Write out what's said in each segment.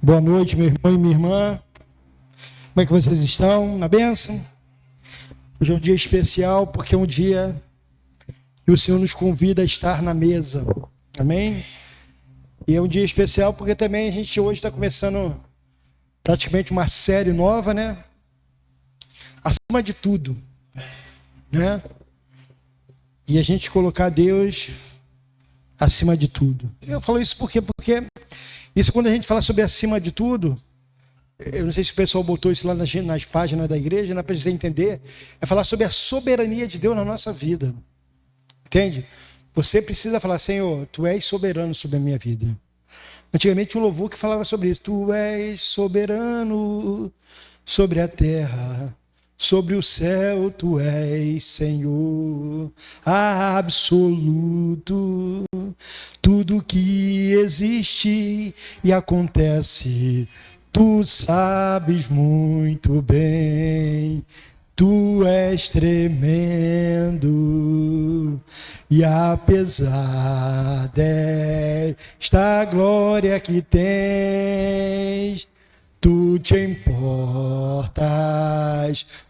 Boa noite, meu irmão e minha irmã. Como é que vocês estão? Na bênção? Hoje é um dia especial porque é um dia que o Senhor nos convida a estar na mesa. Amém? E é um dia especial porque também a gente hoje está começando praticamente uma série nova, né? Acima de tudo, né? E a gente colocar Deus acima de tudo. Eu falo isso porque isso, quando a gente fala sobre acima de tudo, eu não sei se o pessoal botou isso lá nas páginas da igreja, para você entender, é falar sobre a soberania de Deus na nossa vida. Entende? Você precisa falar: Senhor, Tu és soberano sobre a minha vida. Antigamente tinha um louvor que falava sobre isso: Tu és soberano sobre a terra, sobre o céu Tu és Senhor absoluto. Tudo que existe e acontece, Tu sabes muito bem. Tu és tremendo, e apesar desta glória que tens, Tu te importas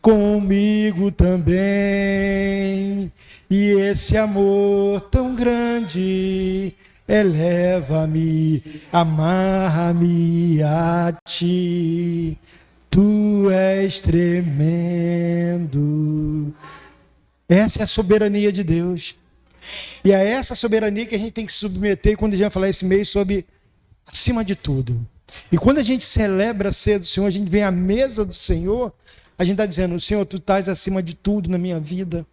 comigo também. E esse amor tão grande eleva-me, amarra-me a Ti. Tu és tremendo. Essa é a soberania de Deus. E é essa soberania que a gente tem que se submeter quando a gente vai falar esse mês sobre acima de tudo. E quando a gente celebra a ceia do Senhor, a gente vem à mesa do Senhor, a gente está dizendo: Senhor, Tu estás acima de tudo na minha vida.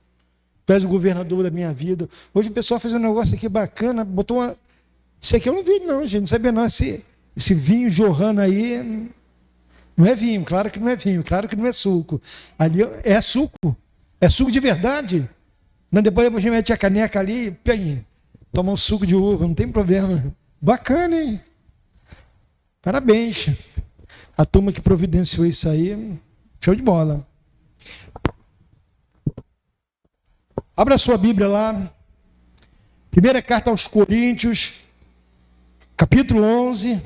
Tu és o governador da minha vida. Hoje o pessoal fez um negócio aqui bacana, botou uma... Isso aqui eu não vi não, gente, não sabia não. Esse vinho jorrando aí, não é vinho, claro que não é vinho, claro que não é suco. Ali é suco de verdade. Depois a gente mete a caneca ali, toma um suco de uva, não tem problema. Bacana, hein? Parabéns. A turma que providenciou isso aí, show de bola. Abra sua Bíblia lá. Primeira carta aos Coríntios, capítulo 11,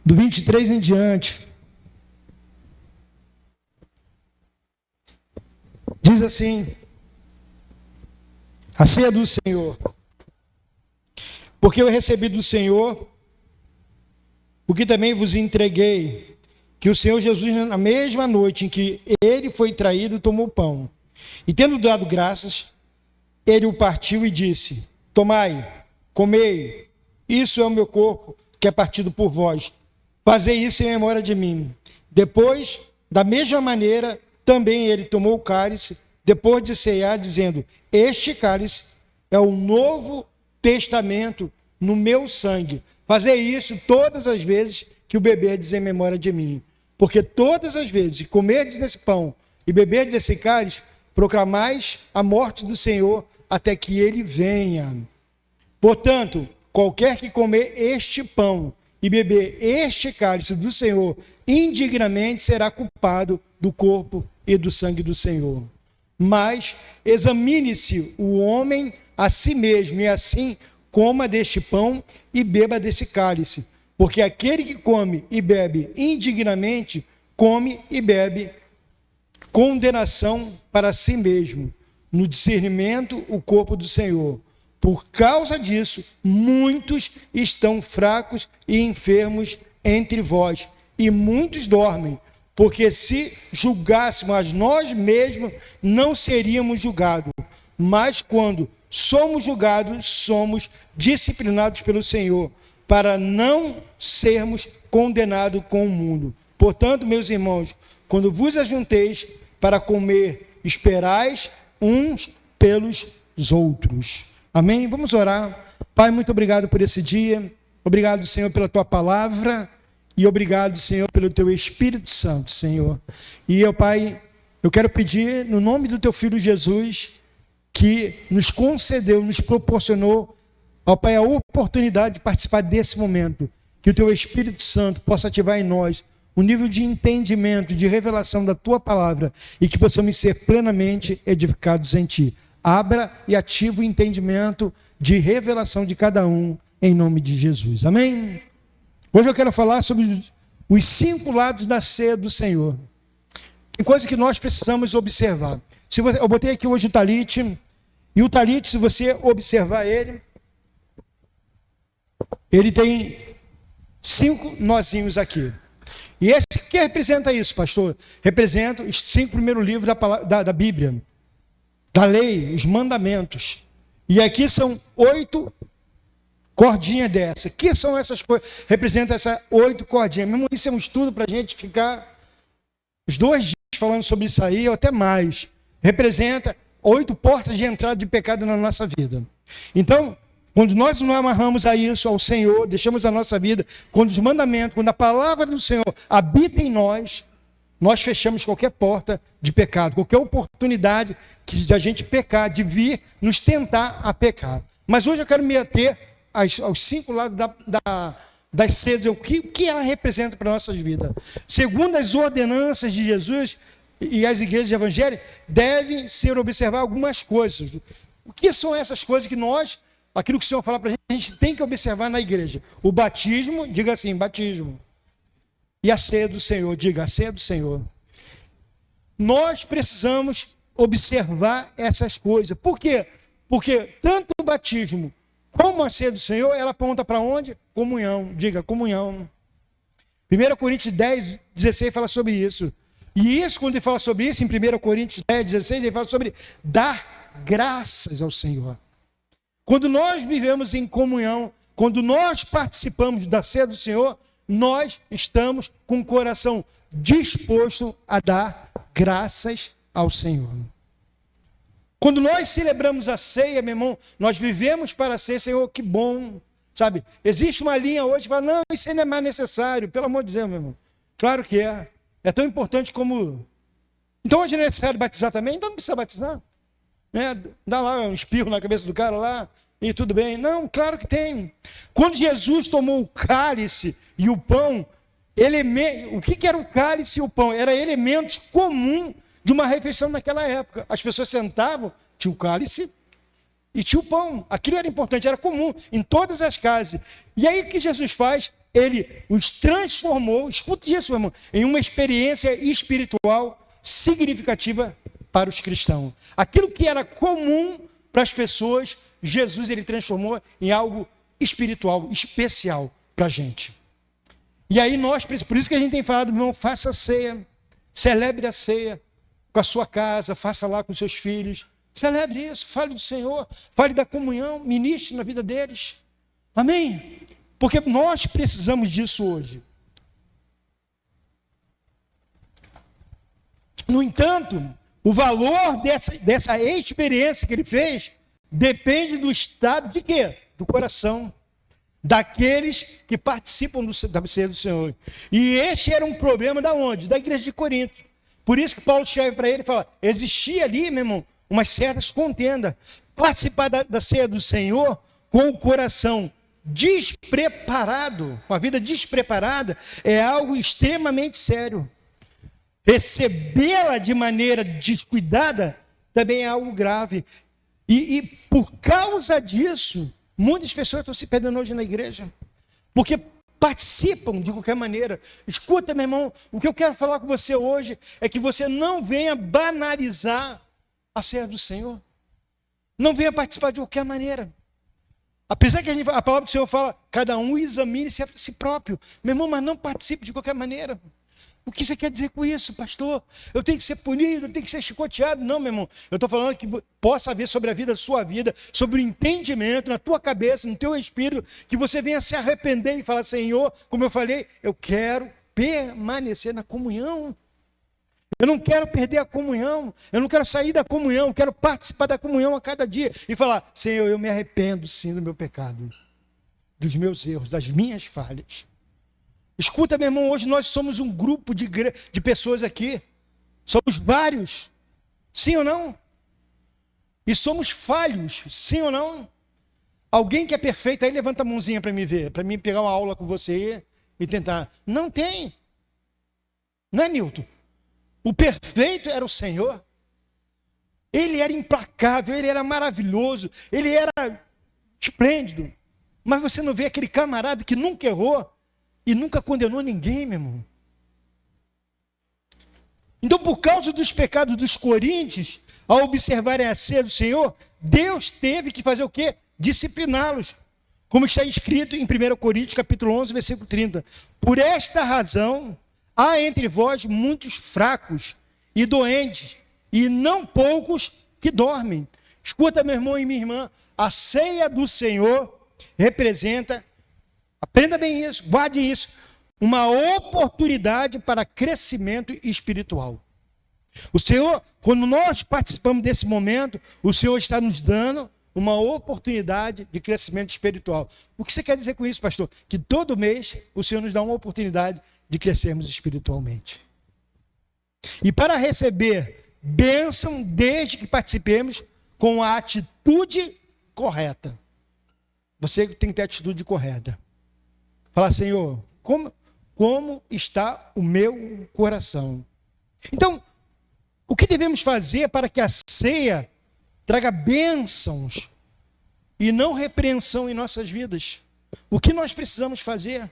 do 23 em diante. Diz assim: a ceia do Senhor. Porque eu recebi do Senhor o que também vos entreguei, que o Senhor Jesus, na mesma noite em que ele foi traído, tomou pão. E tendo dado graças, ele o partiu e disse: tomai, comei, isso é o meu corpo, que é partido por vós. Fazei isso em memória de mim. Depois, da mesma maneira, também ele tomou o cálice, depois de cear, dizendo: este cálice é o novo testamento no meu sangue. Fazei isso todas as vezes que o beberdes em memória de mim. Porque todas as vezes que comerdes desse pão e beberdes desse cálice, proclamais a morte do Senhor até que ele venha. Portanto, qualquer que comer este pão e beber este cálice do Senhor indignamente será culpado do corpo e do sangue do Senhor. Mas examine-se o homem a si mesmo, e assim coma deste pão e beba desse cálice. Porque aquele que come e bebe indignamente, come e bebe condenação para si mesmo, no discernimento o corpo do Senhor. Por causa disso, muitos estão fracos e enfermos entre vós, e muitos dormem, porque se julgássemos a nós mesmos, não seríamos julgados. Mas quando somos julgados, somos disciplinados pelo Senhor, para não sermos condenados com o mundo. Portanto, meus irmãos, quando vos ajunteis para comer, esperais uns pelos outros. Amém? Vamos orar. Pai, muito obrigado por esse dia. Obrigado, Senhor, pela Tua palavra. E obrigado, Senhor, pelo Teu Espírito Santo, Senhor. E eu, Pai, eu quero pedir, no nome do Teu Filho Jesus, que nos concedeu, nos proporcionou, ó Pai, a oportunidade de participar desse momento. Que o Teu Espírito Santo possa ativar em nós um nível de entendimento, de revelação da Tua palavra, e que possamos ser plenamente edificados em Ti. Abra e ativa o entendimento de revelação de cada um, em nome de Jesus. Amém? Hoje eu quero falar sobre os 5 lados da ceia do Senhor. Tem coisa que nós precisamos observar. Eu botei aqui hoje o talite, e o talite, se você observar ele tem 5 nozinhos aqui. E esse que representa isso, pastor? Representa os 5 primeiros livros da Bíblia, da lei, os mandamentos. E aqui são 8 cordinhas dessa. O que são essas coisas? Representa essas 8 cordinhas. Mesmo isso é um estudo para a gente ficar os 2 dias falando sobre isso aí, ou até mais. Representa 8 portas de entrada de pecado na nossa vida. Então, quando nós nos amarramos a isso, ao Senhor, deixamos a nossa vida, quando os mandamentos, quando a palavra do Senhor habita em nós, nós fechamos qualquer porta de pecado, qualquer oportunidade de a gente pecar, de vir nos tentar a pecar. Mas hoje eu quero me ater aos 5 lados das cedas, o que ela representa para nossas vidas. Segundo as ordenanças de Jesus e as igrejas evangélicas, devem ser observar algumas coisas. O que são essas coisas que aquilo que o Senhor fala para a gente tem que observar na igreja? O batismo, diga assim, batismo. E a ceia do Senhor, diga, a ceia do Senhor. Nós precisamos observar essas coisas. Por quê? Porque tanto o batismo como a ceia do Senhor, ela aponta para onde? Comunhão, diga, comunhão. 1 Coríntios 10, 16 fala sobre isso. E isso, quando ele fala sobre isso, em 1 Coríntios 10, 16, ele fala sobre dar graças ao Senhor. Quando nós vivemos em comunhão, quando nós participamos da ceia do Senhor, nós estamos com o coração disposto a dar graças ao Senhor. Quando nós celebramos a ceia, meu irmão, nós vivemos para a ceia, Senhor, que bom, sabe? Existe uma linha hoje que fala, não, isso ainda é mais necessário, pelo amor de Deus, meu irmão. Claro que é. É tão importante como... Então hoje não é necessário batizar também? Então não precisa batizar. Né? Dá lá um espirro na cabeça do cara lá e tudo bem. Não, claro que tem. Quando Jesus tomou o cálice e o pão, o que era o cálice e o pão? Era elementos comuns de uma refeição naquela época. As pessoas sentavam, tinha o cálice e tinha o pão. Aquilo era importante, era comum em todas as casas. E aí o que Jesus faz? Ele os transformou, escute isso, meu irmão, em uma experiência espiritual significativa para os cristãos. Aquilo que era comum para as pessoas, Jesus ele transformou em algo espiritual, especial para a gente. E aí por isso que a gente tem falado, meu irmão, faça a ceia, celebre a ceia com a sua casa, faça lá com seus filhos, celebre isso, fale do Senhor, fale da comunhão, ministre na vida deles. Amém? Porque nós precisamos disso hoje. No entanto, o valor dessa experiência que ele fez depende do estado de quê? Do coração. Daqueles que participam da ceia do Senhor. E este era um problema da onde? Da igreja de Corinto. Por isso que Paulo escreve para ele e fala, existia ali, meu irmão, umas certas contendas. Participar da ceia do Senhor com o coração despreparado, com a vida despreparada, é algo extremamente sério. Recebê-la de maneira descuidada também é algo grave. E por causa disso, muitas pessoas estão se perdendo hoje na igreja. Porque participam de qualquer maneira. Escuta, meu irmão, o que eu quero falar com você hoje é que você não venha banalizar a ceia do Senhor. Não venha participar de qualquer maneira. Apesar que a palavra do Senhor fala, cada um examine-se a si próprio. Meu irmão, mas não participe de qualquer maneira. O que você quer dizer com isso, pastor? Eu tenho que ser punido, eu tenho que ser chicoteado. Não, meu irmão, eu estou falando que possa haver sobre a vida, sua vida, sobre o entendimento na tua cabeça, no teu espírito, que você venha se arrepender e falar, Senhor, como eu falei, eu quero permanecer na comunhão. Eu não quero perder a comunhão, eu não quero sair da comunhão, eu quero participar da comunhão a cada dia e falar, Senhor, eu me arrependo sim do meu pecado, dos meus erros, das minhas falhas. Escuta, meu irmão, hoje nós somos um grupo de pessoas aqui, somos vários, sim ou não? E somos falhos, sim ou não? Alguém que é perfeito, aí levanta a mãozinha para me ver, para mim pegar uma aula com você e tentar. Não tem, não é, Nilton? O perfeito era o Senhor. Ele era implacável, ele era maravilhoso, ele era esplêndido. Mas você não vê aquele camarada que nunca errou, e nunca condenou ninguém, meu irmão. Então, por causa dos pecados dos coríntios, ao observarem a ceia do Senhor, Deus teve que fazer o quê? Discipliná-los. Como está escrito em 1 Coríntios, capítulo 11, versículo 30. Por esta razão, há entre vós muitos fracos e doentes, e não poucos que dormem. Escuta, meu irmão e minha irmã, a ceia do Senhor representa, aprenda bem isso, guarde isso, uma oportunidade para crescimento espiritual. O Senhor, quando nós participamos desse momento, o Senhor está nos dando uma oportunidade de crescimento espiritual. O que você quer dizer com isso, pastor? Que todo mês o Senhor nos dá uma oportunidade de crescermos espiritualmente. E para receber bênção, desde que participemos com a atitude correta. Você tem que ter a atitude correta. Falar, Senhor, como está o meu coração? Então, o que devemos fazer para que a ceia traga bênçãos e não repreensão em nossas vidas? O que nós precisamos fazer?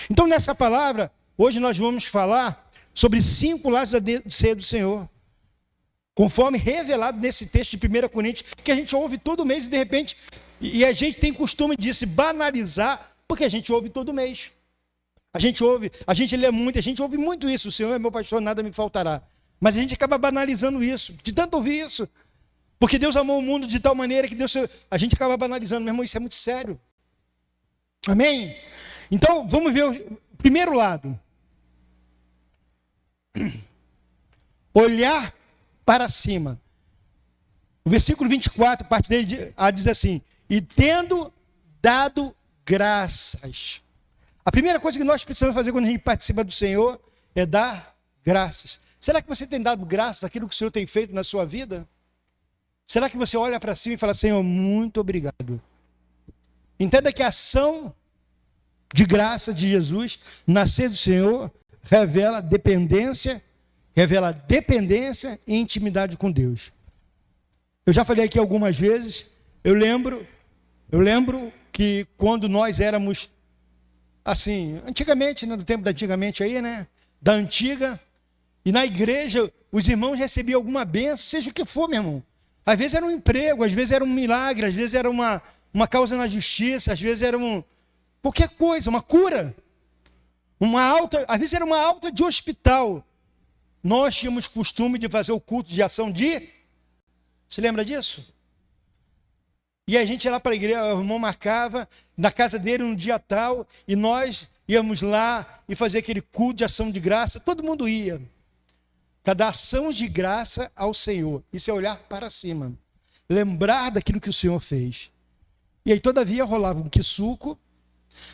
Então, nessa palavra, hoje nós vamos falar sobre 5 lados da ceia do Senhor, conforme revelado nesse texto de 1 Coríntios, que a gente ouve todo mês e de repente, e a gente tem costume de se banalizar, porque a gente ouve todo mês. A gente ouve, a gente lê muito, a gente ouve muito isso. O Senhor é meu pastor, nada me faltará. Mas a gente acaba banalizando isso, de tanto ouvir isso. Porque Deus amou o mundo de tal maneira que a gente acaba banalizando. Meu irmão, isso é muito sério. Amém? Então, vamos ver o primeiro lado. Olhar para cima. O versículo 24, parte dele diz assim: e tendo dado graças. A primeira coisa que nós precisamos fazer quando a gente participa do Senhor é dar graças. Será que você tem dado graças àquilo que o Senhor tem feito na sua vida? Será que você olha para cima e fala, Senhor, muito obrigado? Entenda que a ação de graça de Jesus, nascer do Senhor, revela dependência e intimidade com Deus. Eu já falei aqui algumas vezes, eu lembro que quando nós éramos, assim, antigamente, né, do tempo da antigamente aí, né, da antiga, e na igreja os irmãos recebiam alguma bênção, seja o que for, meu irmão. Às vezes era um emprego, às vezes era um milagre, às vezes era uma causa na justiça, às vezes era qualquer coisa, uma cura. Às vezes era uma alta de hospital. Nós tínhamos costume de fazer o culto de ação de... Você lembra disso? E a gente ia lá para a igreja, o irmão marcava na casa dele um dia tal, e nós íamos lá e fazer aquele culto de ação de graça, todo mundo ia. Para dar ação de graça ao Senhor. Isso é olhar para cima. Lembrar daquilo que o Senhor fez. E aí, todavia, rolava um quissuco.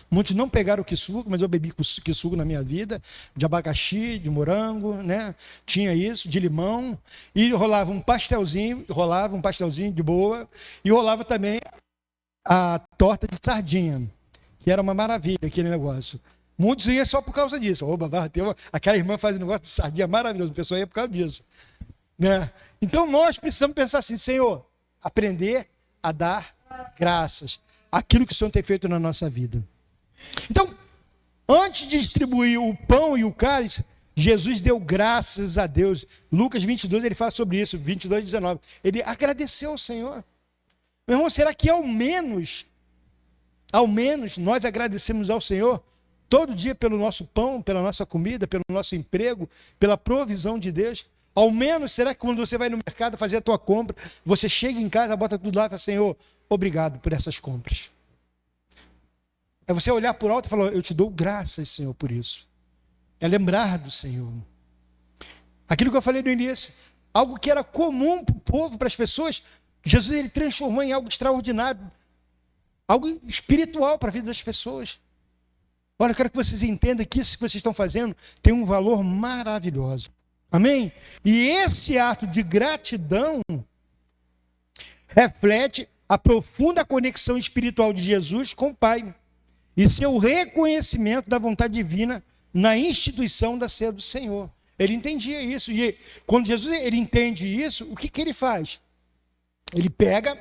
Muitos não pegaram o quissuco, mas eu bebi quissuco na minha vida. De abacaxi, de morango, né? Tinha isso, de limão. E rolava um pastelzinho de boa. E rolava também a torta de sardinha. Que era uma maravilha, aquele negócio. Muitos iam só por causa disso. Aquela irmã faz um negócio de sardinha maravilhoso. O pessoal ia por causa disso. Né? Então nós precisamos pensar assim, Senhor, aprender a dar graças. Aquilo que o Senhor tem feito na nossa vida. Então, antes de distribuir o pão e o cálice, Jesus deu graças a Deus. Lucas 22, ele fala sobre isso, 22, 19. Ele agradeceu ao Senhor. Meu irmão, será que ao menos nós agradecemos ao Senhor todo dia pelo nosso pão, pela nossa comida, pelo nosso emprego, pela provisão de Deus? Ao menos, será que quando você vai no mercado fazer a tua compra, você chega em casa, bota tudo lá e fala, Senhor, obrigado por essas compras. É você olhar por alto e falar, eu te dou graças, Senhor, por isso. É lembrar do Senhor. Aquilo que eu falei no início, algo que era comum para o povo, para as pessoas, Jesus ele transformou em algo extraordinário, algo espiritual para a vida das pessoas. Olha, eu quero que vocês entendam que isso que vocês estão fazendo tem um valor maravilhoso. Amém? E esse ato de gratidão reflete a profunda conexão espiritual de Jesus com o Pai e seu reconhecimento da vontade divina na instituição da ceia do Senhor. Ele entendia isso. E quando Jesus ele entende isso, o que ele faz? Ele pega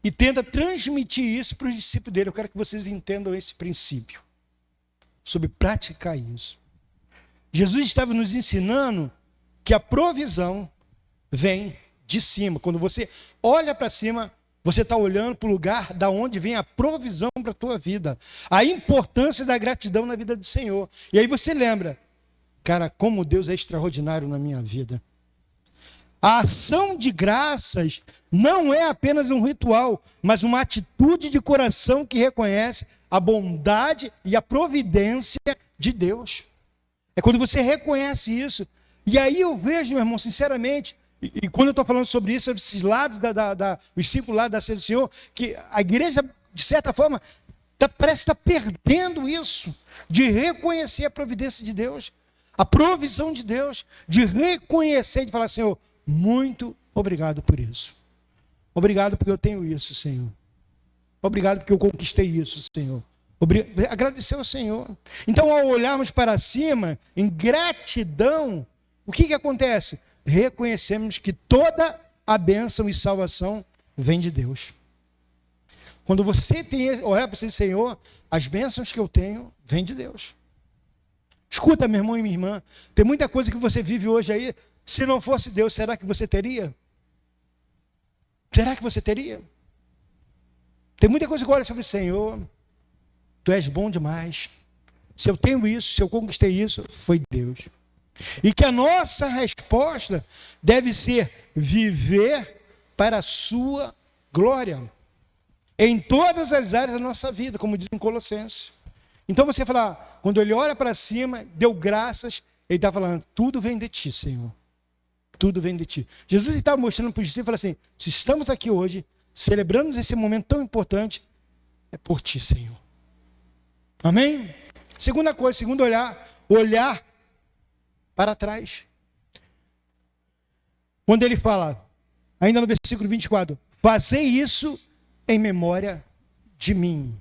e tenta transmitir isso para os discípulos dele. Eu quero que vocês entendam esse princípio. sobre praticar isso. Jesus estava nos ensinando que a provisão vem de cima. Quando você olha para cima, você está olhando para o lugar da onde vem a provisão para a tua vida. A importância da gratidão na vida do Senhor. E aí você lembra, cara, como Deus é extraordinário na minha vida. A ação de graças não é apenas um ritual, mas uma atitude de coração que reconhece a bondade e a providência de Deus. É quando você reconhece isso. E aí eu vejo, meu irmão, sinceramente, e quando eu estou falando sobre isso, sobre esses lados, os 5 lados da ceia do Senhor, que a igreja, de certa forma, parece estar perdendo isso, de reconhecer a providência de Deus, a provisão de Deus, de reconhecer, de falar, Senhor, muito obrigado por isso. Obrigado porque eu tenho isso, Senhor. Obrigado porque eu conquistei isso, Senhor. Agradecer ao Senhor. Então, ao olharmos para cima, em gratidão, o que acontece? Reconhecemos que toda a bênção e salvação vem de Deus. Quando você olhar para esse Senhor, as bênçãos que eu tenho vêm de Deus. Escuta, meu irmão e minha irmã, tem muita coisa que você vive hoje aí, se não fosse Deus, será que você teria? Será que você teria? Tem muita coisa que olha sobre o Senhor, tu és bom demais. Se eu tenho isso, se eu conquistei isso, foi Deus. E que a nossa resposta deve ser viver para a sua glória. Em todas as áreas da nossa vida, como diz em Colossenses. Então você fala, quando ele olha para cima, deu graças, ele está falando, tudo vem de ti, Senhor. Tudo vem de ti. Jesus estava mostrando para os discípulos, assim, se estamos aqui hoje, celebramos esse momento tão importante, é por ti, Senhor. Amém? Segunda coisa, segundo olhar para trás. Quando ele fala, ainda no versículo 24, fazei isso em memória de mim.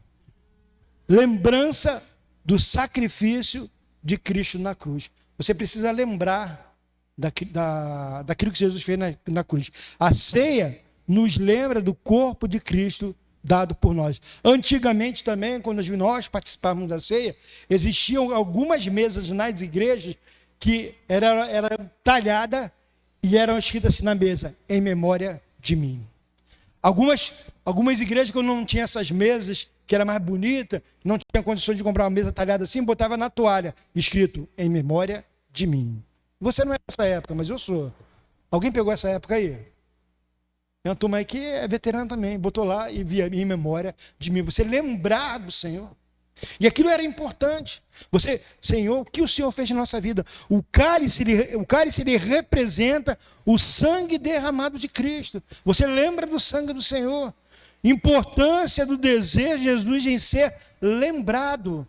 Lembrança do sacrifício de Cristo na cruz. Você precisa lembrar daquilo que Jesus fez na cruz. A ceia nos lembra do corpo de Cristo dado por nós. Antigamente também, quando nós participávamos da ceia, existiam algumas mesas nas igrejas que era talhada e eram escritas assim na mesa, em memória de mim. Algumas igrejas, quando não tinha essas mesas, que era mais bonita, não tinha condições de comprar uma mesa talhada assim, botava na toalha, escrito, em memória de mim. Você não é dessa época, mas eu sou. Alguém pegou essa época aí? Tem uma turma aí que é veterana também, botou lá e via em memória de mim. Você lembrar do Senhor. E aquilo era importante. Senhor, o que o Senhor fez na nossa vida? O cálice ele representa o sangue derramado de Cristo. Você lembra do sangue do Senhor. Importância do desejo de Jesus em ser lembrado.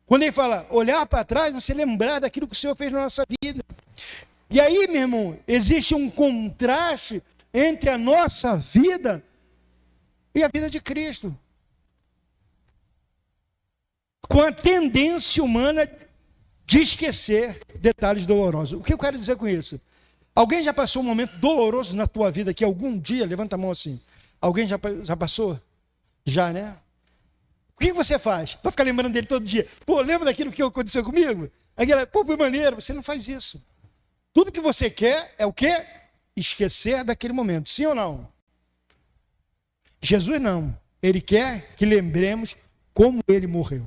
Quando ele fala, olhar para trás, você lembrar daquilo que o Senhor fez na nossa vida. E aí, meu irmão, existe um contraste entre a nossa vida e a vida de Cristo. Com a tendência humana de esquecer detalhes dolorosos. O que eu quero dizer com isso? Alguém já passou um momento doloroso na tua vida aqui algum dia? Levanta a mão assim. Alguém já passou? Já, né? O que você faz? Vai ficar lembrando dele todo dia. Pô, lembra daquilo que aconteceu comigo? Pô, foi maneiro. Você não faz isso. Tudo que você quer é o quê? Esquecer daquele momento. Sim ou não? Jesus não. Ele quer que lembremos como ele morreu.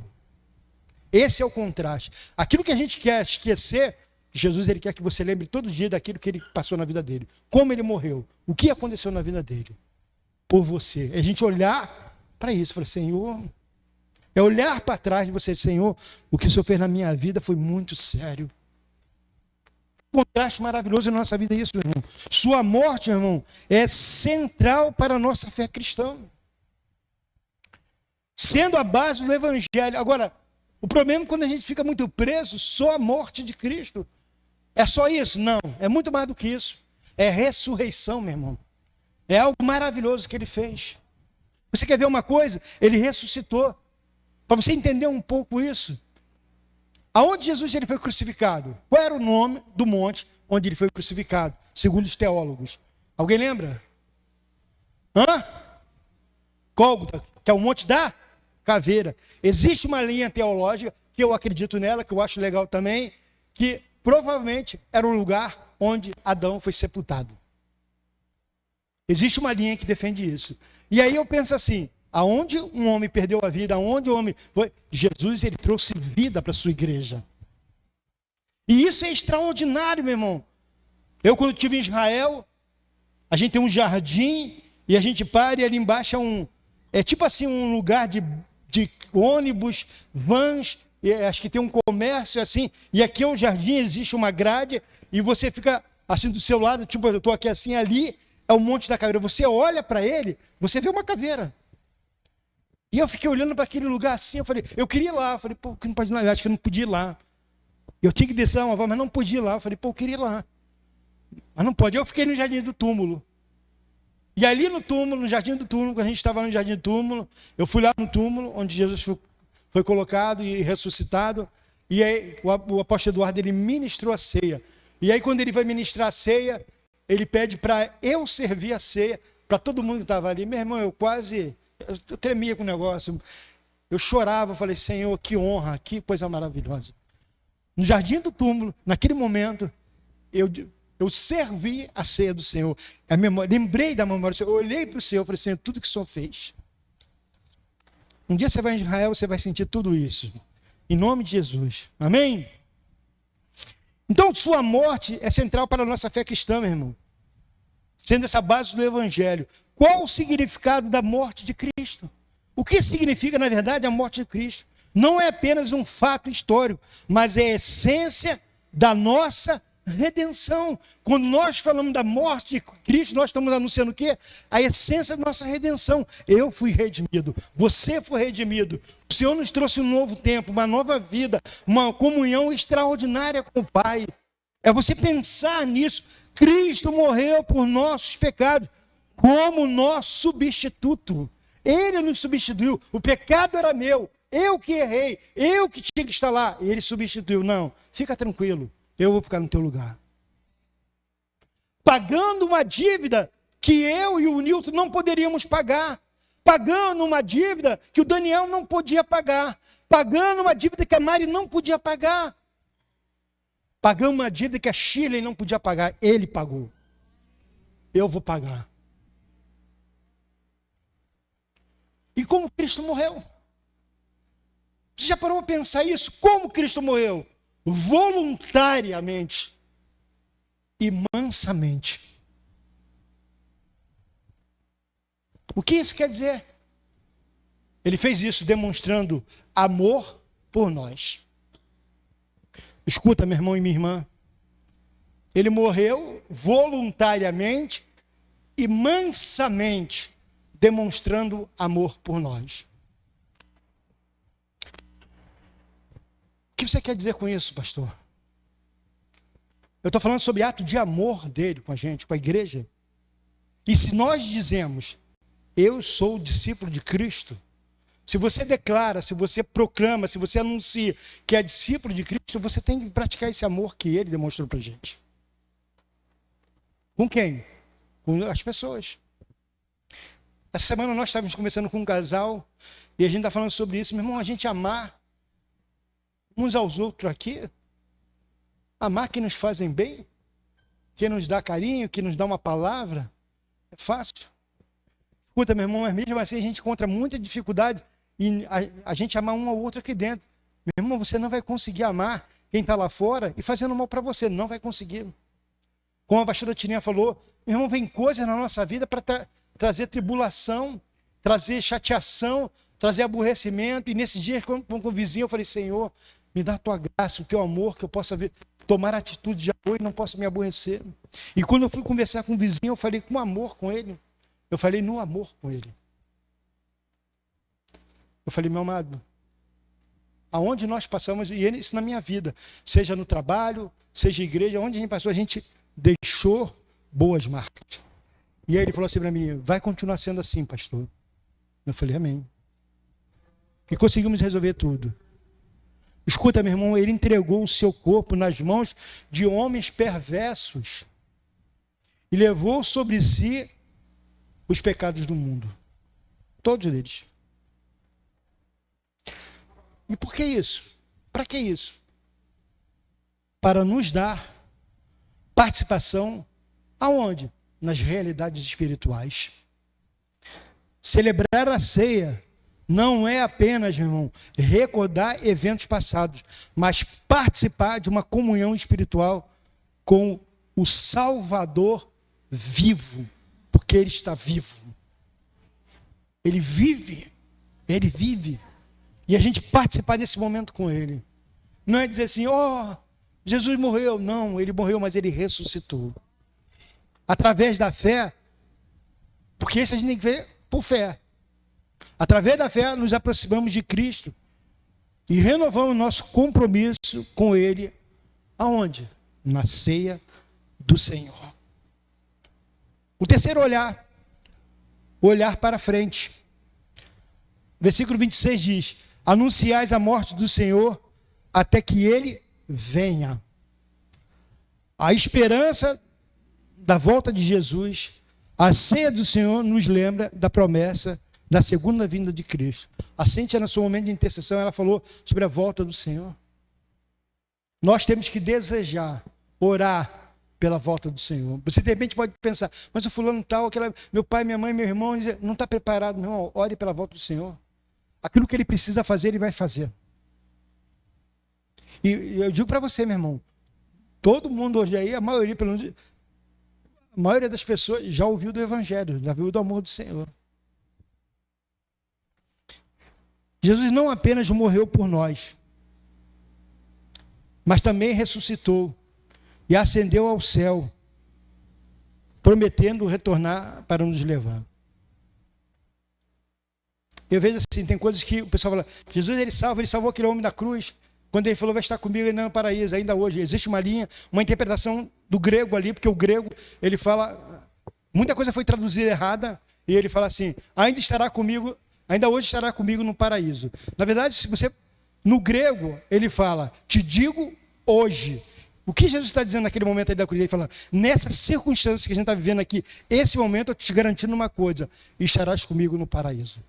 Esse é o contraste. Aquilo que a gente quer esquecer, Jesus ele quer que você lembre todo dia daquilo que ele passou na vida dele. Como ele morreu. O que aconteceu na vida dele. Por você. É a gente olhar para isso. Falar, Senhor... É olhar para trás de você, Senhor, o que o Senhor fez na minha vida foi muito sério. Um contraste maravilhoso na nossa vida é isso, meu irmão. Sua morte, meu irmão, é central para a nossa fé cristã. Sendo a base do Evangelho. Agora, o problema é quando a gente fica muito preso só à morte de Cristo. É só isso? Não, é muito mais do que isso. É ressurreição, meu irmão. É algo maravilhoso que ele fez. Você quer ver uma coisa? Ele ressuscitou. Para você entender um pouco isso. Aonde Jesus ele foi crucificado? Qual era o nome do monte onde ele foi crucificado? Segundo os teólogos. Alguém lembra? Gólgota, que é o monte da caveira. Existe uma linha teológica que eu acredito nela, que eu acho legal também, que provavelmente era um lugar onde Adão foi sepultado. Existe uma linha que defende isso. E aí eu penso assim, aonde um homem perdeu a vida, aonde o homem foi... Jesus, ele trouxe vida para a sua igreja. E isso é extraordinário, meu irmão. Eu, quando estive em Israel, a gente tem um jardim e a gente para e ali embaixo é tipo assim, um lugar de ônibus, vans, acho que tem um comércio assim, e aqui é um jardim, existe uma grade, e você fica assim do seu lado, tipo, eu estou aqui assim, ali é o Monte da Caveira. Você olha para ele, você vê uma caveira. E eu fiquei olhando para aquele lugar assim, eu falei, eu queria ir lá, eu falei, pô, que não pode ir lá, eu acho que eu não podia ir lá. Eu tinha que descer uma voz, mas não podia ir lá. Eu falei, pô, eu queria ir lá. Mas não pode. Eu fiquei no jardim do túmulo. E ali no túmulo, no jardim do túmulo, quando a gente estava no jardim do túmulo, eu fui lá no túmulo, onde Jesus foi colocado e ressuscitado. E aí o apóstolo Eduardo, ele ministrou a ceia. E aí quando ele vai ministrar a ceia, ele pede para eu servir a ceia, para todo mundo que estava ali. Meu irmão, eu tremia com o negócio. Eu chorava, eu falei, Senhor, que honra, que coisa maravilhosa. No jardim do túmulo, naquele momento, eu servi a ceia do Senhor. Lembrei da memória do Senhor. Eu olhei para o Senhor e falei, Senhor, tudo que o Senhor fez. Um dia você vai em Israel, você vai sentir tudo isso. Em nome de Jesus. Amém? Então, sua morte é central para a nossa fé cristã, meu irmão. Sendo essa base do Evangelho. Qual o significado da morte de Cristo? O que significa, na verdade, a morte de Cristo? Não é apenas um fato histórico, mas é a essência da nossa redenção. Quando nós falamos da morte de Cristo, nós estamos anunciando o quê? A essência da nossa redenção. Eu fui redimido, você foi redimido. O Senhor nos trouxe um novo tempo, uma nova vida, uma comunhão extraordinária com o Pai. É você pensar nisso. Cristo morreu por nossos pecados como nosso substituto. Ele nos substituiu. O pecado era meu. Eu que errei, eu que tinha que estar lá. E ele substituiu. Não, fica tranquilo, eu vou ficar no teu lugar. Pagando uma dívida que eu e o Nilton não poderíamos pagar. Pagando uma dívida que o Daniel não podia pagar. Pagando uma dívida que a Mari não podia pagar. Pagando uma dívida que a Shirley não podia pagar. Ele pagou. Eu vou pagar. E como Cristo morreu? Você já parou para pensar isso? Como Cristo morreu? Voluntariamente e mansamente. O que isso quer dizer? Ele fez isso demonstrando amor por nós. Escuta, meu irmão e minha irmã. Ele morreu voluntariamente e mansamente, demonstrando amor por nós. O que você quer dizer com isso, pastor? Eu estou falando sobre ato de amor dele com a gente, com a igreja. E se nós dizemos, eu sou discípulo de Cristo, se você declara, se você proclama, se você anuncia que é discípulo de Cristo, você tem que praticar esse amor que ele demonstrou para a gente. Com quem? Com as pessoas. Essa semana nós estávamos conversando com um casal e a gente está falando sobre isso. Meu irmão, a gente amar uns aos outros aqui, amar quem nos fazem bem, quem nos dá carinho, quem nos dá uma palavra, é fácil. Escuta, meu irmão, mas mesmo assim a gente encontra muita dificuldade em a gente amar um ao outro aqui dentro. Meu irmão, você não vai conseguir amar quem está lá fora e fazendo mal para você, não vai conseguir. Como a pastora Tininha falou, meu irmão, vem coisas na nossa vida para trazer tribulação, trazer chateação, trazer aborrecimento. E nesses dias, com o vizinho, eu falei, Senhor, me dá a tua graça, o teu amor, que eu possa tomar atitude de amor e não possa me aborrecer. E quando eu fui conversar com o vizinho, eu falei com amor com ele. Eu falei no amor com ele. Eu falei, meu amado, aonde nós passamos, e isso na minha vida, seja no trabalho, seja igreja, onde a gente passou, a gente deixou boas marcas. E aí ele falou assim para mim, vai continuar sendo assim, pastor. Eu falei, amém. E conseguimos resolver tudo. Escuta, meu irmão, ele entregou o seu corpo nas mãos de homens perversos e levou sobre si os pecados do mundo. Todos eles. E por que isso? Para que isso? Para nos dar participação aonde? Nas realidades espirituais. Celebrar a ceia não é apenas, meu irmão, recordar eventos passados, mas participar de uma comunhão espiritual com o Salvador vivo, porque Ele está vivo. Ele vive. E a gente participar desse momento com Ele. Não é dizer assim, Jesus morreu. Não, Ele morreu, mas Ele ressuscitou. Através da fé, porque isso a gente tem que ver por fé. Através da fé, nos aproximamos de Cristo e renovamos nosso compromisso com Ele. Aonde? Na ceia do Senhor. O terceiro olhar para frente. Versículo 26 diz: anunciais a morte do Senhor até que Ele venha. A esperança da volta de Jesus, a ceia do Senhor nos lembra da promessa da segunda vinda de Cristo. A Cíntia, no seu momento de intercessão, ela falou sobre a volta do Senhor. Nós temos que desejar, orar pela volta do Senhor. Você de repente pode pensar, mas o fulano tal, meu pai, minha mãe, meu irmão, não está preparado. Meu irmão, ore pela volta do Senhor. Aquilo que ele precisa fazer, ele vai fazer. E eu digo para você, meu irmão, todo mundo hoje aí, a maioria das pessoas já ouviu do Evangelho, já ouviu do amor do Senhor. Jesus não apenas morreu por nós, mas também ressuscitou e ascendeu ao céu, prometendo retornar para nos levar. Eu vejo assim, tem coisas que o pessoal fala, Jesus ele salvou aquele homem da cruz, quando ele falou vai estar comigo ainda no paraíso, ainda hoje. Existe uma linha, uma interpretação do grego ali, porque o grego, ele fala, muita coisa foi traduzida errada, e ele fala assim, ainda hoje estará comigo no paraíso. Na verdade, no grego, ele fala, te digo hoje. O que Jesus está dizendo naquele momento aí da cruz? Ele fala, nessa circunstância que a gente está vivendo aqui, esse momento eu te garantindo uma coisa, estarás comigo no paraíso.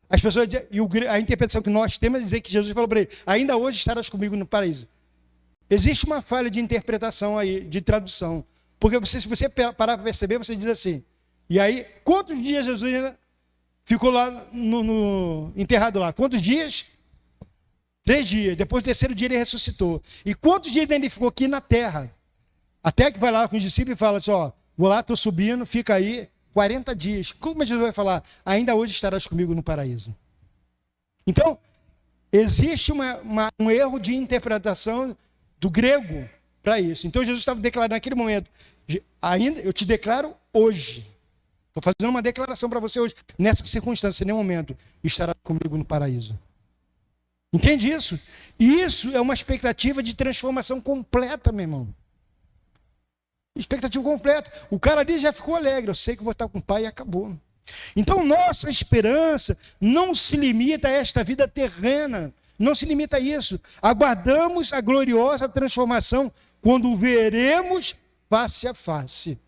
As pessoas, a interpretação que nós temos é dizer que Jesus falou para ele, ainda hoje estarás comigo no paraíso. Existe uma falha de interpretação aí, de tradução. Porque se você parar para perceber, você diz assim, e aí, quantos dias Jesus ficou lá, enterrado lá? Quantos dias? 3 dias. Depois do terceiro dia ele ressuscitou. E quantos dias ele ficou aqui na terra? Até que vai lá com os discípulos e fala assim, vou lá, estou subindo, fica aí 40 dias. Como Jesus vai falar? Ainda hoje estarás comigo no paraíso. Então, existe um erro de interpretação do grego para isso. Então, Jesus estava declarando naquele momento, ainda eu te declaro hoje. Estou fazendo uma declaração para você hoje, nessa circunstância, nesse momento, estará comigo no paraíso. Entende isso? E isso é uma expectativa de transformação completa, meu irmão. Expectativa completa. O cara ali já ficou alegre, eu sei que vou estar com o pai e acabou. Então, nossa esperança não se limita a esta vida terrena. Não se limita a isso. Aguardamos a gloriosa transformação quando veremos face a face.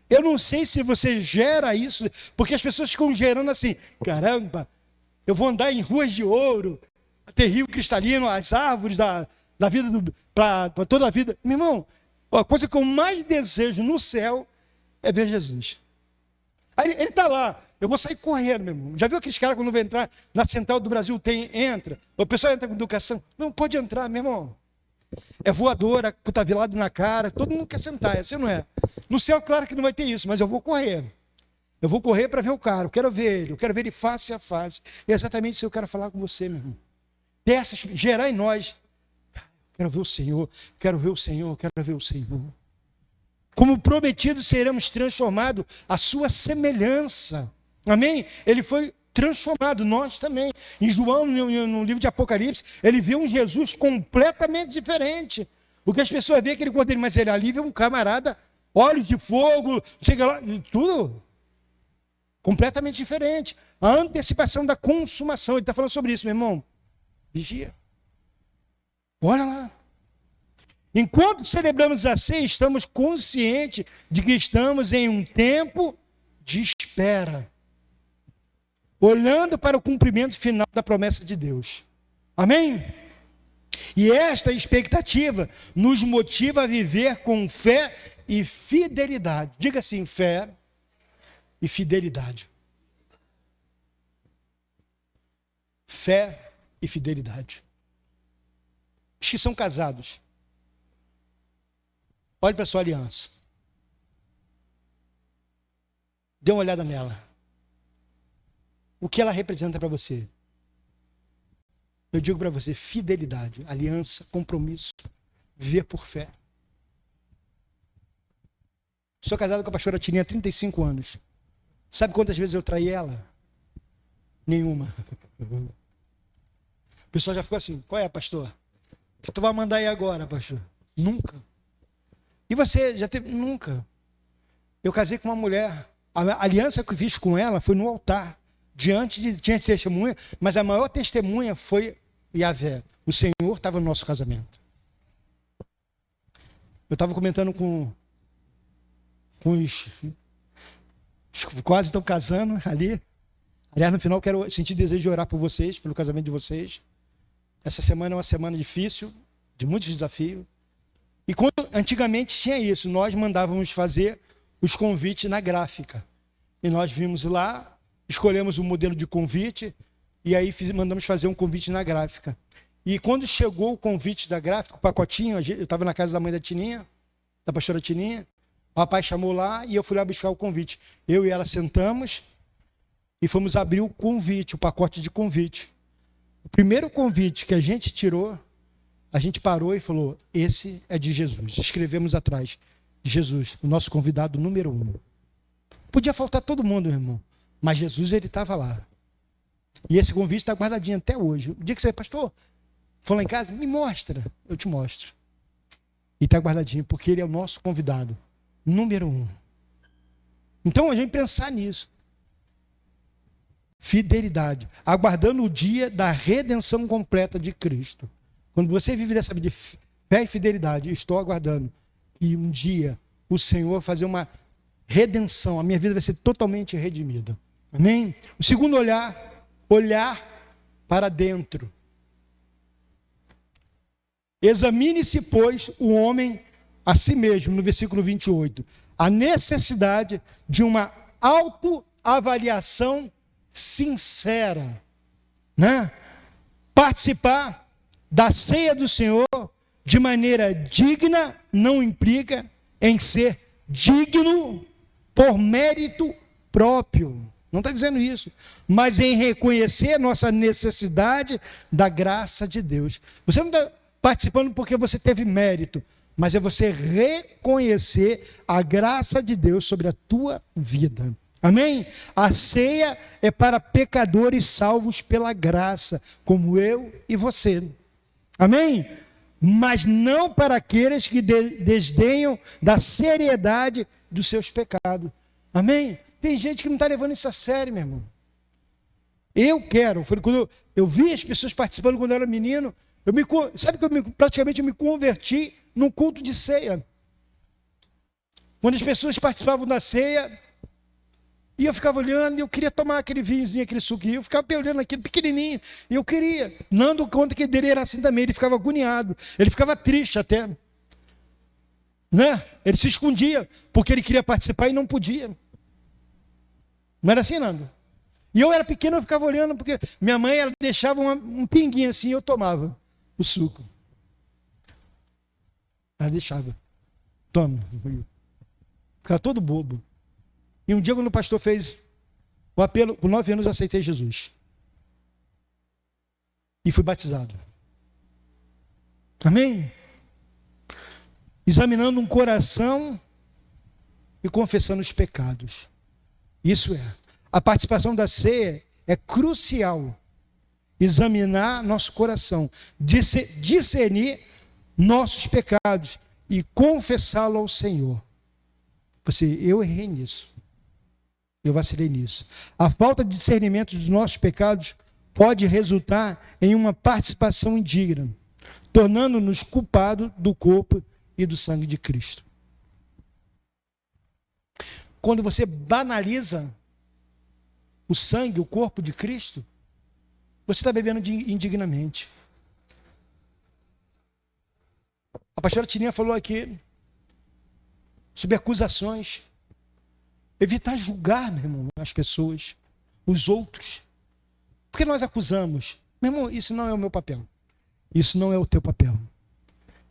Eu não sei se você gera isso, porque as pessoas ficam gerando assim, caramba, eu vou andar em ruas de ouro, ter rio cristalino, as árvores da vida, para toda a vida. Meu irmão, a coisa que eu mais desejo no céu é ver Jesus. Aí ele está lá, eu vou sair correndo, meu irmão. Já viu aqueles caras quando vão entrar na Central do Brasil, entra, o pessoal entra com educação, não pode entrar, meu irmão. É voadora, cotovelado na cara, todo mundo quer sentar, assim não é? No céu, claro que não vai ter isso, mas eu vou correr. Eu vou correr para ver o cara, eu quero ver ele face a face. E é exatamente isso que eu quero falar com você, meu irmão. Gerar em nós, quero ver o Senhor, quero ver o Senhor, quero ver o Senhor. Como prometido, seremos transformados à sua semelhança. Amém? Ele foi transformado, nós também. Em João, no livro de Apocalipse, ele viu um Jesus completamente diferente. O que as pessoas veem aquele cordeiro, mas ele ali vê um camarada, olhos de fogo, chega lá, tudo completamente diferente. A antecipação da consumação, ele está falando sobre isso, meu irmão. Vigia. Olha lá. Enquanto celebramos a ceia, estamos conscientes de que estamos em um tempo de espera, olhando para o cumprimento final da promessa de Deus. Amém? E esta expectativa nos motiva a viver com fé e fidelidade. Diga assim, fé e fidelidade. Fé e fidelidade. Os que são casados, olhe para a sua aliança. Dê uma olhada nela. O que ela representa para você? Eu digo para você, fidelidade, aliança, compromisso, viver por fé. Sou casado com a pastora Tininha há 35 anos. Sabe quantas vezes eu traí ela? Nenhuma. O pessoal já ficou assim, qual é, pastor? O que tu vai mandar aí agora, pastor? Nunca. E você já teve? Nunca. Eu casei com uma mulher, a aliança que eu fiz com ela foi no altar, tinha testemunha, mas a maior testemunha foi Yahvé. O Senhor estava no nosso casamento. Eu estava comentando com os quase estão casando ali. Aliás, no final quero sentir desejo de orar por vocês, pelo casamento de vocês. Essa semana é uma semana difícil, de muitos desafios. E quando antigamente tinha isso, nós mandávamos fazer os convites na gráfica. E nós vimos lá, escolhemos o modelo de convite, e aí mandamos fazer um convite na gráfica. E quando chegou o convite da gráfica, o pacotinho, eu estava na casa da mãe da Tininha, da pastora Tininha, o rapaz chamou lá e eu fui lá buscar o convite. Eu e ela sentamos e fomos abrir o convite, o pacote de convite. O primeiro convite que a gente tirou, a gente parou e falou, esse é de Jesus. Escrevemos atrás, Jesus, o nosso convidado número 1. Podia faltar todo mundo, meu irmão, mas Jesus, ele estava lá. E esse convite está guardadinho até hoje. O dia que você, pastor, for lá em casa, me mostra, eu te mostro. E está guardadinho, porque ele é o nosso convidado número 1. Então, a gente pensar nisso. Fidelidade, aguardando o dia da redenção completa de Cristo. Quando você vive dessa vida de fé e fidelidade, estou aguardando que um dia o Senhor vai fazer uma redenção, a minha vida vai ser totalmente redimida. Amém? O segundo olhar para dentro. Examine-se, pois, o homem a si mesmo, no versículo 28. A necessidade de uma autoavaliação sincera, né? Participar da ceia do Senhor de maneira digna não implica em ser digno por mérito próprio. Não está dizendo isso, mas em reconhecer nossa necessidade da graça de Deus. Você não está participando porque você teve mérito, mas é você reconhecer a graça de Deus sobre a tua vida. Amém? A ceia é para pecadores salvos pela graça, como eu e você. Amém? Mas não para aqueles que desdenham da seriedade dos seus pecados. Amém? Tem gente que não está levando isso a sério, meu irmão. Quando eu vi as pessoas participando quando eu era menino, praticamente eu me converti num culto de ceia. Quando as pessoas participavam da ceia, e eu ficava olhando, e eu queria tomar aquele vinhozinho, aquele suquinho, eu ficava olhando aquele pequenininho, e eu queria, não dando conta que dele era assim também, ele ficava agoniado, ele ficava triste até, né? Ele se escondia, porque ele queria participar e não podia. Não era assim, Nando? E eu era pequeno, eu ficava olhando, porque minha mãe, ela deixava um pinguinho assim, e eu tomava o suco. Ela deixava, toma, ficava todo bobo. E um dia, quando o pastor fez o apelo, com 9 anos eu aceitei Jesus. E fui batizado. Amém? Examinando um coração e confessando os pecados. Isso é. A participação da ceia é crucial. Examinar nosso coração, discernir nossos pecados e confessá-lo ao Senhor. Eu errei nisso. Eu vacilei nisso. A falta de discernimento dos nossos pecados pode resultar em uma participação indigna, tornando-nos culpados do corpo e do sangue de Cristo. Quando você banaliza o sangue, o corpo de Cristo, você está bebendo indignamente. A pastora Tininha falou aqui sobre acusações. Evitar julgar, meu irmão, as pessoas, os outros. Porque nós acusamos. Meu irmão, isso não é o meu papel. Isso não é o teu papel.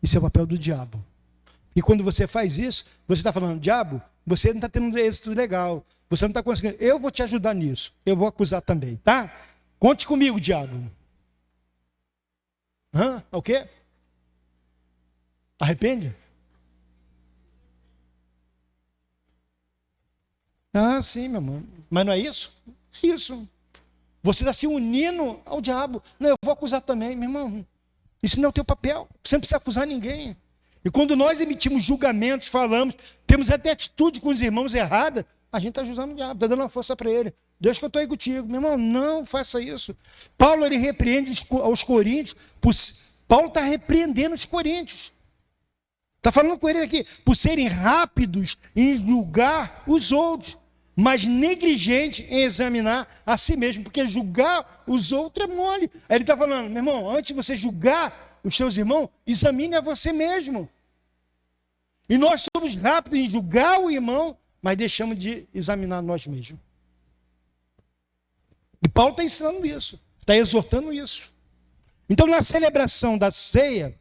Isso é o papel do diabo. E quando você faz isso, você está falando, diabo, você não está tendo êxito legal. Você não está conseguindo. Eu vou te ajudar nisso. Eu vou acusar também, tá? Conte comigo, diabo. O quê? Arrepende? Ah, sim, meu irmão. Mas não é isso? Isso. Você está se unindo ao diabo. Não, eu vou acusar também, meu irmão. Isso não é o teu papel. Você não precisa acusar ninguém. E quando nós emitimos julgamentos, falamos, temos até atitude com os irmãos errada, a gente está ajudando o diabo, está dando uma força para ele. Deus que eu estou aí contigo. Meu irmão, não faça isso. Paulo, ele repreende aos coríntios. Paulo está repreendendo os coríntios. Está falando com ele aqui, por serem rápidos em julgar os outros, mas negligentes em examinar a si mesmo, porque julgar os outros é mole. Aí ele está falando, meu irmão, antes de você julgar os seus irmãos, examine a você mesmo. E nós somos rápidos em julgar o irmão, mas deixamos de examinar nós mesmos. E Paulo está ensinando isso, está exortando isso. Então, na celebração da ceia,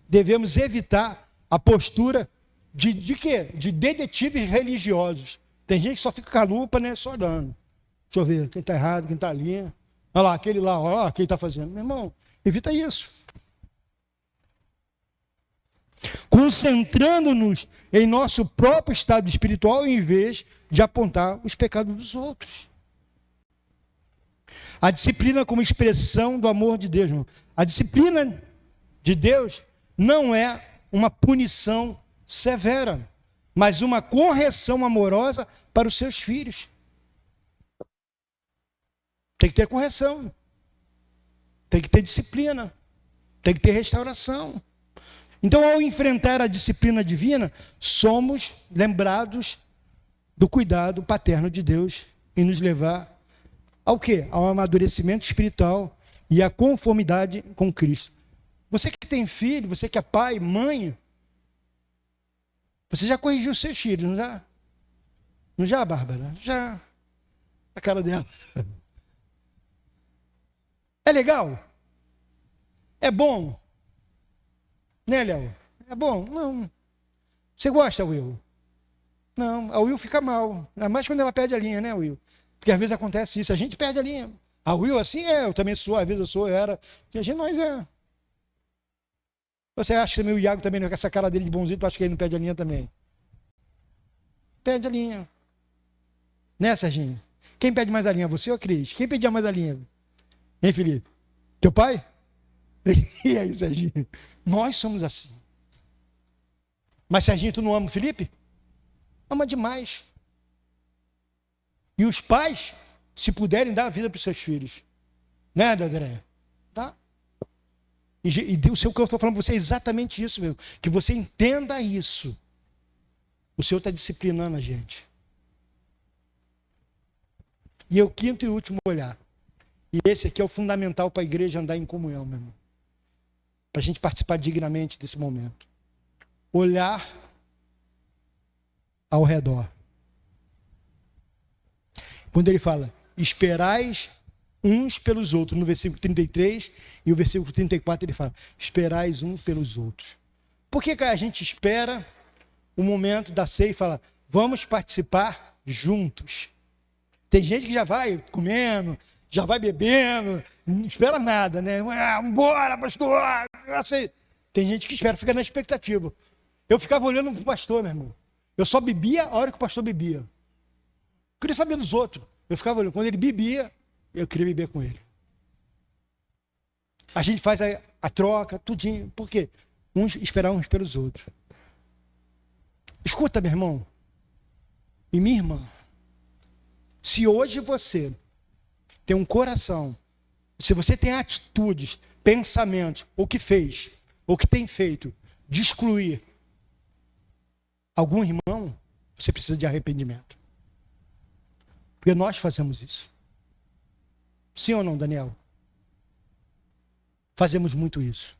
devemos evitar a postura de quê? De detetives religiosos. Tem gente que só fica com a lupa, né, só olhando. Deixa eu ver quem está errado, quem está ali. Olha lá, aquele lá, olha lá, quem está fazendo. Meu irmão, evita isso. Concentrando-nos em nosso próprio estado espiritual, em vez de apontar os pecados dos outros. A disciplina como expressão do amor de Deus, irmão. A disciplina de Deus não é uma punição severa, mas uma correção amorosa para os seus filhos. Tem que ter correção, tem que ter disciplina, tem que ter restauração. Então, ao enfrentar a disciplina divina, somos lembrados do cuidado paterno de Deus em nos levar ao quê? Ao amadurecimento espiritual e à conformidade com Cristo. Você que tem filho, você que é pai, mãe, você já corrigiu seus filhos, não já? Não já, Bárbara? Já. A cara dela. É legal? É bom? Né, Léo? É bom? Não. Você gosta, Will? Não. A Will fica mal. Ainda mais quando ela perde a linha, né, Will? Porque às vezes acontece isso. A gente perde a linha. A Will assim é, eu também sou, às vezes eu sou, eu era. E a gente, nós é. Você acha que também o Iago também, com essa cara dele de bonzinho, tu acha que ele não perde a linha também? Perde a linha. Né, Serginho? Quem perde mais a linha, você ou a Cris? Quem perdia mais a linha? Hein, Felipe? Teu pai? E aí, Serginho? Nós somos assim. Mas, Serginho, tu não ama o Felipe? Ama demais. E os pais, se puderem, dar a vida para os seus filhos. Né, André? Tá? E Deus, o que eu estou falando para você é exatamente isso mesmo. Que você entenda isso. O Senhor está disciplinando a gente. E o quinto e último olhar. E esse aqui é o fundamental para a igreja andar em comunhão, meu irmão. Para a gente participar dignamente desse momento. Olhar ao redor. Quando ele fala, esperais uns pelos outros, no versículo 33 e o versículo 34 ele fala, esperais uns pelos outros. Por que a gente espera o momento da ceia e fala, vamos participar juntos? Tem gente que já vai comendo, já vai bebendo, não espera nada, né? Vambora, pastor! Tem gente que espera, fica na expectativa. Eu ficava olhando para o pastor, meu irmão. Eu só bebia a hora que o pastor bebia. Eu queria saber dos outros. Eu ficava olhando. Quando ele bebia, eu queria beber com ele. A gente faz a troca, tudinho. Por quê? Esperar uns pelos outros. Escuta, meu irmão. E minha irmã. Se hoje você tem um coração, se você tem atitudes, pensamentos, ou que fez, ou que tem feito, de excluir algum irmão, você precisa de arrependimento. Porque nós fazemos isso. Sim ou não, Daniel? Fazemos muito isso.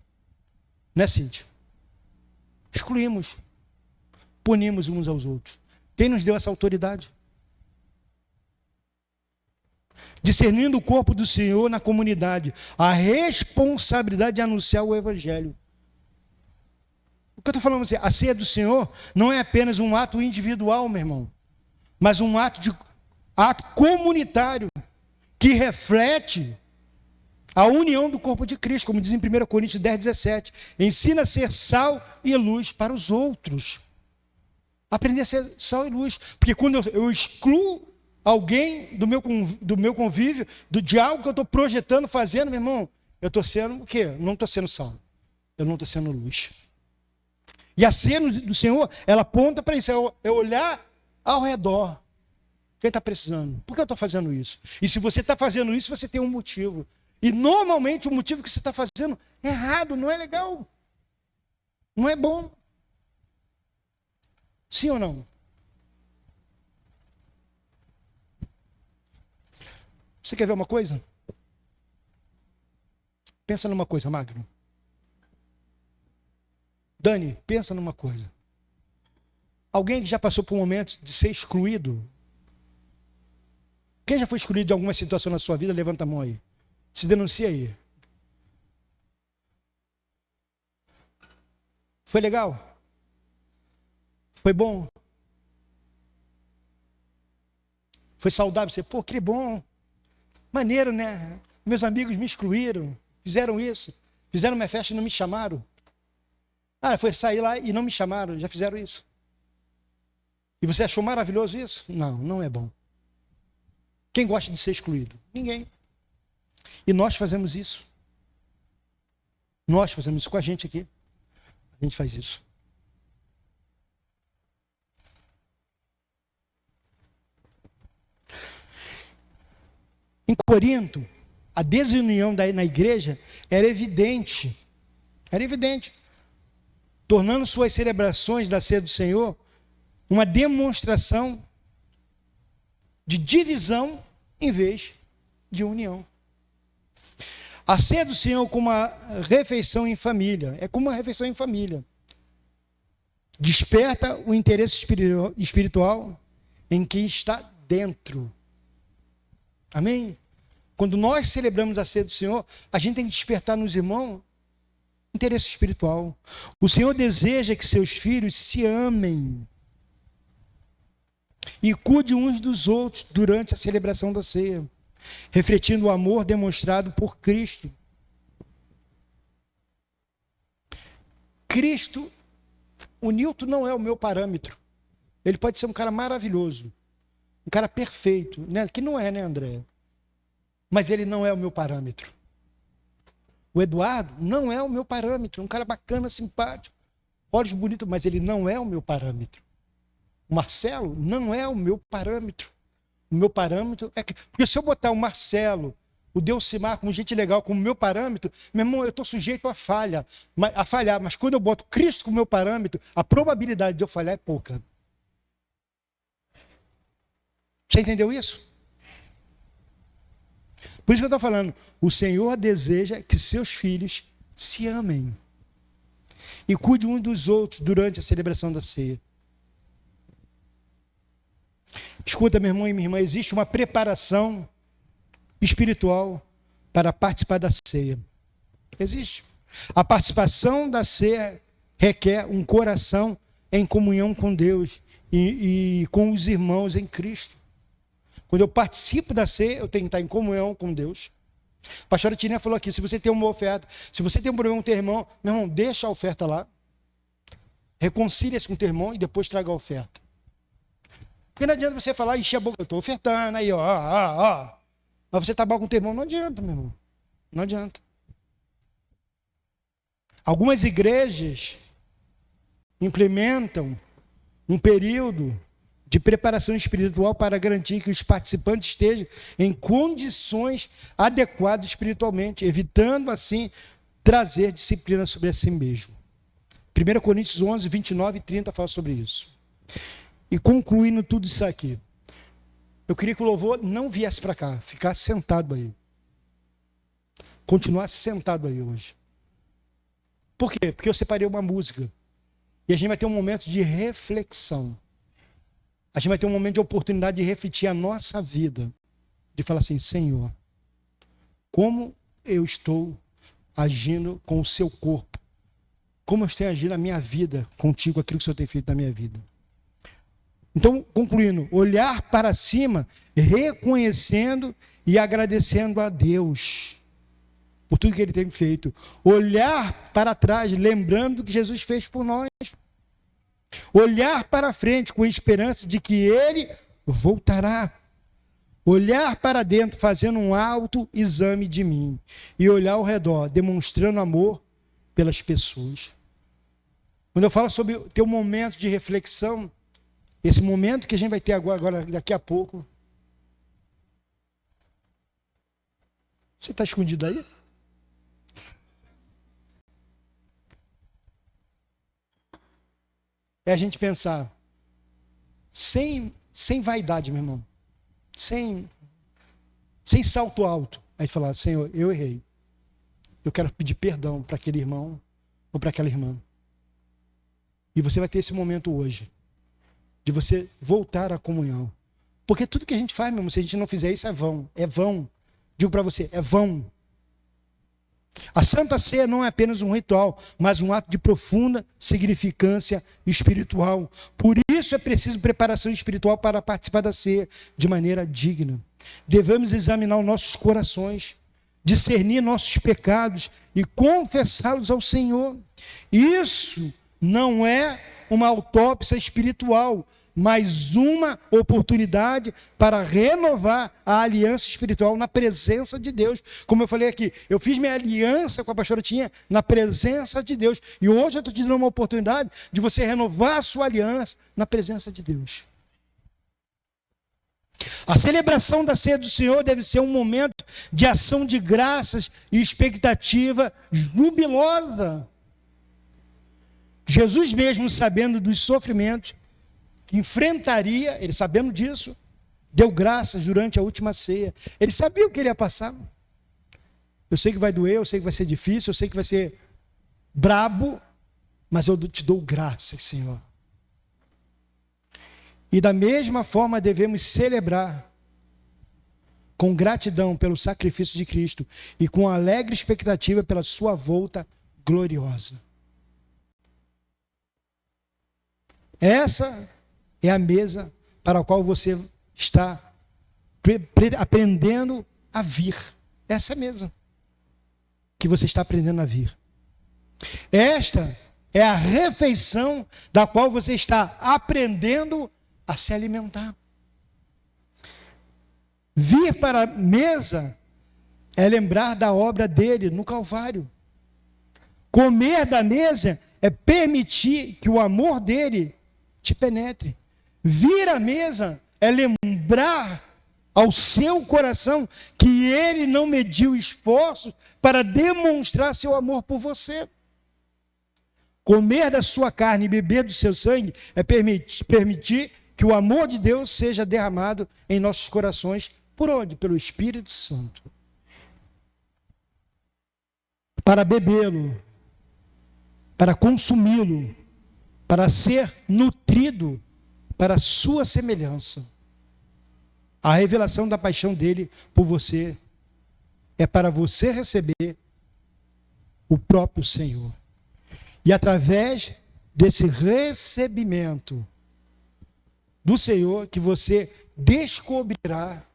Não é, Cíntia? excluímos, punimos uns aos outros. Quem nos deu essa autoridade? Discernindo o corpo do Senhor na comunidade, a responsabilidade de anunciar o Evangelho. O que eu estou falando assim, a ceia do Senhor não é apenas um ato individual, meu irmão, mas um ato comunitário, que reflete a união do corpo de Cristo, como diz em 1 Coríntios 10, 17. Ensina a ser sal e luz para os outros. Aprender a ser sal e luz. Porque quando eu excluo alguém do meu convívio, de algo que eu estou projetando, fazendo, meu irmão, eu estou sendo o quê? Não estou sendo sal. Eu não estou sendo luz. E a ceia do Senhor, ela aponta para isso. É olhar ao redor. Quem está precisando? Por que eu estou fazendo isso? E se você está fazendo isso, você tem um motivo. E normalmente o motivo que você está fazendo é errado, não é legal. Não é bom. Sim ou não? Você quer ver uma coisa? Pensa numa coisa, Magno. Dani, pensa numa coisa. Alguém que já passou por um momento de ser excluído? Quem já foi excluído de alguma situação na sua vida, levanta a mão aí. Se denuncia aí. Foi legal? Foi bom? Foi saudável? Você, pô, que bom. Maneiro, né? Meus amigos me excluíram, fizeram isso. Fizeram minha festa e não me chamaram. Ah, foi sair lá e não me chamaram, já fizeram isso. E você achou maravilhoso isso? Não, não é bom. Quem gosta de ser excluído? Ninguém. E nós fazemos isso. Nós fazemos isso com a gente aqui. A gente faz isso. Em Corinto, a desunião na igreja era evidente. Era evidente. Tornando suas celebrações da ceia do Senhor uma demonstração de divisão em vez de união. A ceia do Senhor como uma refeição em família. É como uma refeição em família. Desperta o interesse espiritual em quem está dentro. Amém? Quando nós celebramos a ceia do Senhor, a gente tem que despertar nos irmãos interesse espiritual. O Senhor deseja que seus filhos se amem e cuidem uns dos outros durante a celebração da ceia, refletindo o amor demonstrado por Cristo. Cristo, o Newton não é o meu parâmetro. Ele pode ser um cara maravilhoso, um cara perfeito, né? Que não é, né, André? Mas ele não é o meu parâmetro. O Eduardo não é o meu parâmetro, um cara bacana, simpático, olhos bonitos, mas ele não é o meu parâmetro. O Marcelo não é o meu parâmetro. O meu parâmetro é que... Porque se eu botar o Marcelo, o Delcimar como gente legal, como meu parâmetro, meu irmão, eu estou sujeito a falhar. Mas quando eu boto Cristo como meu parâmetro, a probabilidade de eu falhar é pouca. Você entendeu isso? Por isso que eu estou falando, o Senhor deseja que seus filhos se amem e cuidem uns dos outros durante a celebração da ceia. Escuta, meu irmão e minha irmã, existe uma preparação espiritual para participar da ceia. Existe. A participação da ceia requer um coração em comunhão com Deus e com os irmãos em Cristo. Quando eu participo da ceia, eu tenho que estar em comunhão com Deus. A pastora Tiné falou aqui, se você tem uma oferta, se você tem um problema com o teu irmão, meu irmão, deixa a oferta lá. Reconcilia-se com o teu irmão e depois traga a oferta. Porque não adianta você falar, encher a boca, eu estou ofertando aí, ó. Mas você está mal com o teu irmão, não adianta, meu irmão. Não adianta. Algumas igrejas implementam um período de preparação espiritual para garantir que os participantes estejam em condições adequadas espiritualmente, evitando assim trazer disciplina sobre si mesmo. 1 Coríntios 11, 29 e 30 fala sobre isso. E concluindo tudo isso aqui, eu queria que o louvor não viesse para cá, ficasse sentado aí. Continuasse sentado aí hoje. Por quê? Porque eu separei uma música. E a gente vai ter um momento de reflexão. A gente vai ter um momento de oportunidade de refletir a nossa vida. De falar assim, Senhor, como eu estou agindo com o seu corpo? Como eu estou agindo na minha vida contigo, aquilo que o Senhor tem feito na minha vida? Então, concluindo, olhar para cima, reconhecendo e agradecendo a Deus por tudo que Ele tem feito. Olhar para trás, lembrando do que Jesus fez por nós. Olhar para frente com a esperança de que Ele voltará. Olhar para dentro, fazendo um autoexame de mim. E olhar ao redor, demonstrando amor pelas pessoas. Quando eu falo sobre ter um momento de reflexão, esse momento que a gente vai ter agora daqui a pouco. Você está escondido aí? É a gente pensar, sem vaidade, meu irmão, sem salto alto, aí falar, Senhor, eu errei, eu quero pedir perdão para aquele irmão ou para aquela irmã. E você vai ter esse momento hoje, de você voltar à comunhão. Porque tudo que a gente faz, meu irmão, se a gente não fizer isso, é vão, é vão. Digo para você, é vão. A Santa Ceia não é apenas um ritual, mas um ato de profunda significância espiritual. Por isso é preciso preparação espiritual para participar da ceia de maneira digna. Devemos examinar os nossos corações, discernir nossos pecados e confessá-los ao Senhor. Isso não é uma autópsia espiritual, mas uma oportunidade para renovar a aliança espiritual na presença de Deus. Como eu falei aqui, eu fiz minha aliança com a pastora Tinha na presença de Deus. E hoje eu estou te dando uma oportunidade de você renovar a sua aliança na presença de Deus. A celebração da ceia do Senhor deve ser um momento de ação de graças e expectativa jubilosa. Jesus mesmo, sabendo dos sofrimentos que enfrentaria, ele sabendo disso, deu graças durante a última ceia. Ele sabia o que ele ia passar. Eu sei que vai doer, eu sei que vai ser difícil, eu sei que vai ser brabo, mas eu te dou graças, Senhor. E da mesma forma devemos celebrar com gratidão pelo sacrifício de Cristo e com alegre expectativa pela sua volta gloriosa. Essa é a mesa para a qual você está aprendendo a vir. Essa é a mesa que você está aprendendo a vir. Esta é a refeição da qual você está aprendendo a se alimentar. Vir para a mesa é lembrar da obra dele no Calvário. Comer da mesa é permitir que o amor dele te penetre. Vir à mesa é lembrar ao seu coração que ele não mediu esforços para demonstrar seu amor por você. Comer da sua carne e beber do seu sangue é permitir que o amor de Deus seja derramado em nossos corações. Por onde? Pelo Espírito Santo. Para bebê-lo, para consumi-lo, para ser nutrido para a sua semelhança. A revelação da paixão dele por você é para você receber o próprio Senhor. E através desse recebimento do Senhor que você descobrirá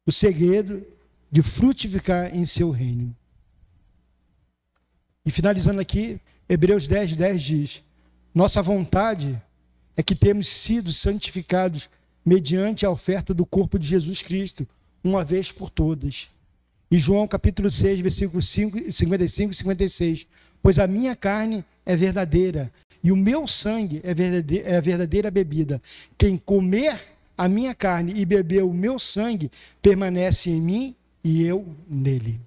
o segredo de frutificar em seu reino. E finalizando aqui, Hebreus 10:10 diz: nossa vontade é que temos sido santificados mediante a oferta do corpo de Jesus Cristo, uma vez por todas. E João capítulo 6, versículos 55 e 56. Pois a minha carne é verdadeira, e o meu sangue é a verdadeira bebida. Quem comer a minha carne e beber o meu sangue, permanece em mim e eu nele.